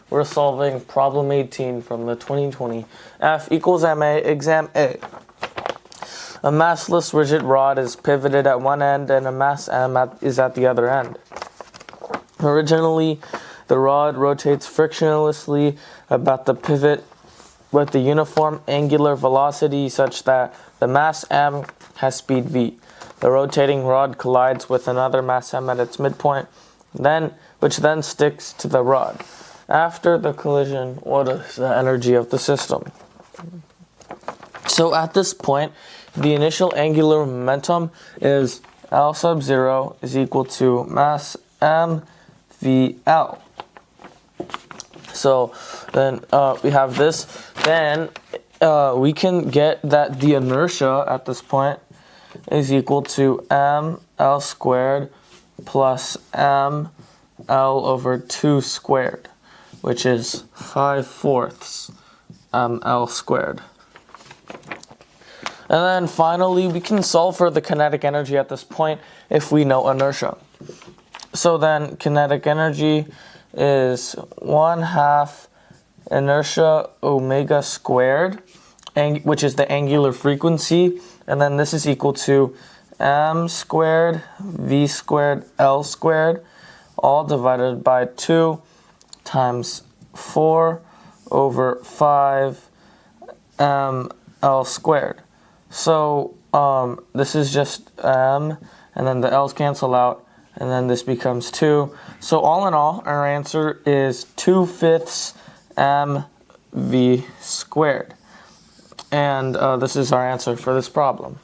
We're solving problem 18 from the 2020 F equals MA exam A. A massless rigid rod is pivoted at one end and a mass M is at the other end. Originally, the rod rotates frictionlessly about the pivot with the uniform angular velocity such that the mass M has speed v. The rotating rod collides with another mass M at its midpoint, which then sticks to the rod. After the collision, what is the energy of the system? So at this point, the initial angular momentum is L sub 0 is equal to mass M v L. So then we have this. Then we can get that the inertia at this point is equal to ml squared plus ml over 2 squared, which is 5/4 ml squared. And then finally, we can solve for the kinetic energy at this point if we know inertia. So then kinetic energy is 1/2 inertia omega squared, which is the angular frequency, and then this is equal to m squared v squared L squared, all divided by 2 times 4 over 5 ml squared. So this is just m, and then the l's cancel out, and then this becomes 2. So all in all, our answer is 2/5 mv squared. And this is our answer for this problem.